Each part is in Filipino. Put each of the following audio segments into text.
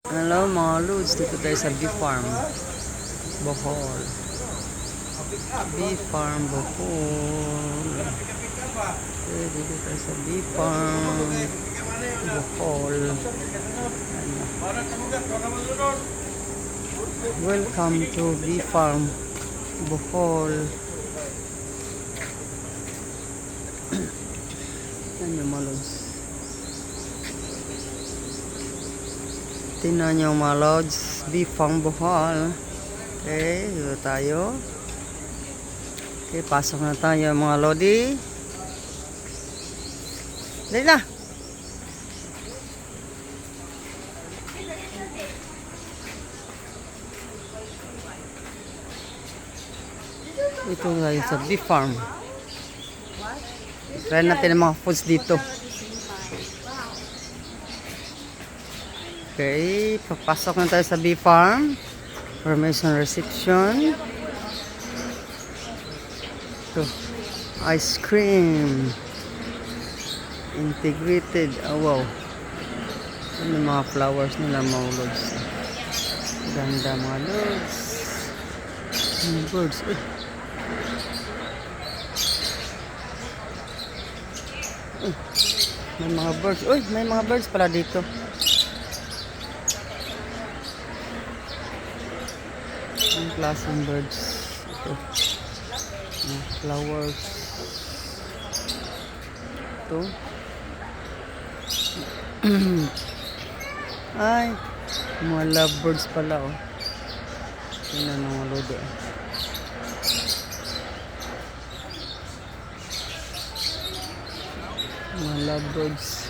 Hello mga lods, dito tayo sa bee farm Bohol. Bee farm Bohol. Okay, dito tayo sa bee farm Bohol. Welcome to bee farm Bohol. Yan yung mga lods. Tingnan nyo mga lods, bee farm Bohol. Okay, dito tayo. Okay, pasok na tayo mga lodi. Dali na! Ito tayo sa bee farm. Try natin ang mga foods dito. Okay, papasok na tayo sa bee farm. Permission reception. Ito, ice cream. Integrated. Oh wow. Ano yung mga flowers nila mga lods. Ganda mga lods. Birds. Uy. Uy. May mga birds. Uy, may mga birds pala dito. Ang klaseng birds. Ito. Flowers. Ito. Ay, mga lovebirds pala oh. Tingnan mga lodo. Mga lovebirds.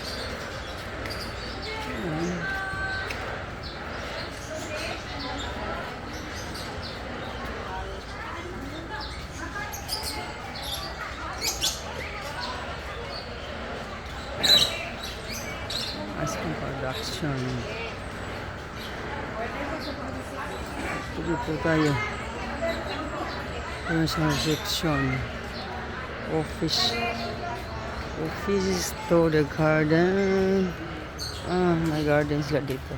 Ice cream production. Dito tayo. Ito sa section. Office to the garden. Ah, may garden sila dito.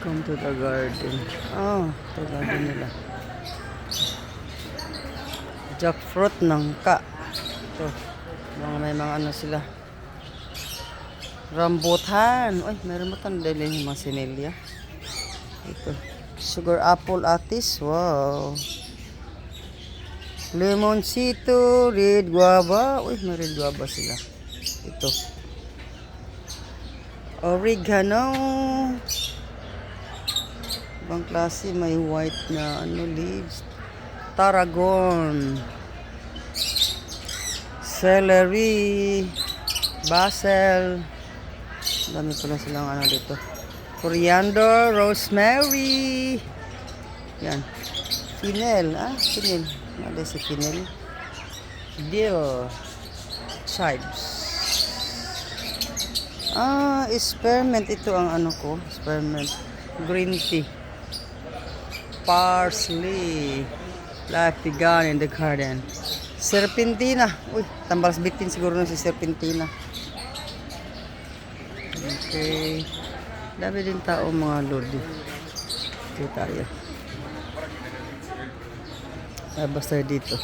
Come to the garden. Oh, ito garden nila. Jackfruit nangka. Ito. May mga ano sila. Rambutan. Uy, may rambutan dahil yung mga sinilya. Ito. Sugar apple atis. Wow. Lemoncito. Red guava. Uy, may red guava sila. Ito. Oregano. Ibang klase. May white na ano leaves. Tarragon. Celery. Basil. Dami pala silang ano dito. Coriander, rosemary. Yan. Fennel. Ah, fennel. Ada si fennel. Dill. Chives. Ah, spearmint. Ito ang ano ko. Spearmint. Green tea. Parsley. Life began in the garden. Serpentina. Uy, tambal bitin siguro na si serpentina. Okay. Dami din tao mga lodi. Okay tayo. Basta dito.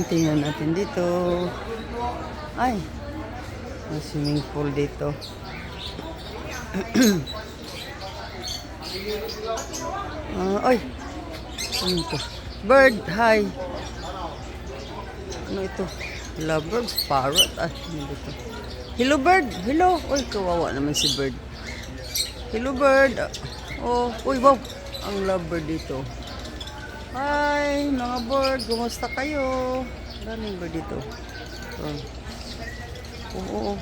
Tingnan natin dito. Ay. May swimming pool dito. Ay. Ano ito? Bird. Hi. Ano ito? Lovebirds. Parrot. Ay, ano dito? Hello bird. Hello. Uy, kawawa naman si bird. Hello bird. Oh, uy, wow. Ang lovebird dito. Hi, mga bird. Kumusta kayo? Daming bird dito. Oo.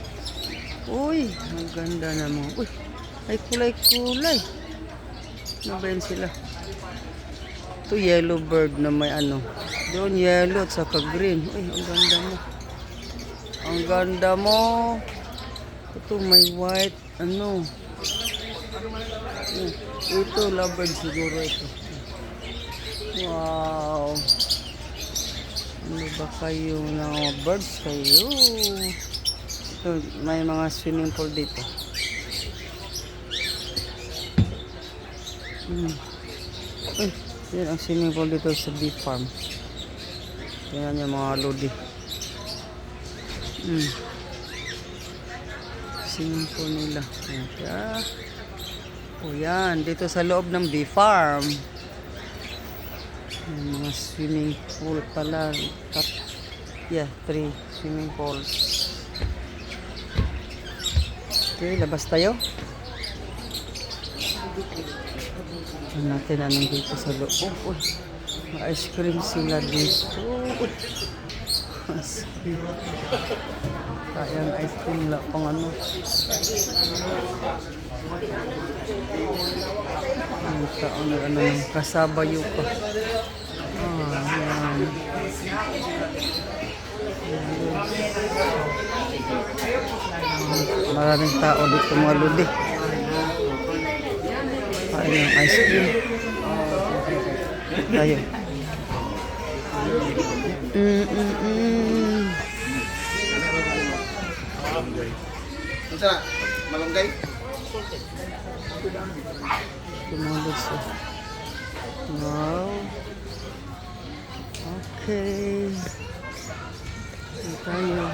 Uy, maganda naman. Uy, ay kulay-kulay. Ano ba yun sila? Ito yellow bird na may ano. Doon yellow at saka green. Uy, ang ganda mo. Ang ganda mo. Ito may white. Ano? Ito lovebird siguro ito. Wow. Ano ba kayo? Mga birds kayo? Ito, may mga swimming pool dito. Uy, yan ang swimming pool dito sa bee farm. Yan yung mga lodi. Swimming pool nila. Ayan siya. O yan, dito sa loob ng bee farm. Yung mga swimming pool pala. Yeah, 3 swimming pools. Okay, labas tayo. Tignan natin anong dito sa loob. Uy, may ice cream sila dito. Uy, ice cream. Kayang ice cream lang pang ano. Ang taon na ano yung kasabayo pa. Yan. Maraming tao dito mga lodi. Kain ng ice cream. Tayo. Malunggay? Tumulos. Wow. Okay. Dito tayo.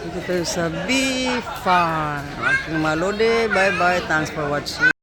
Dito tayo sa bee farm. Aking mga lodi. Bye bye. Thanks for watching.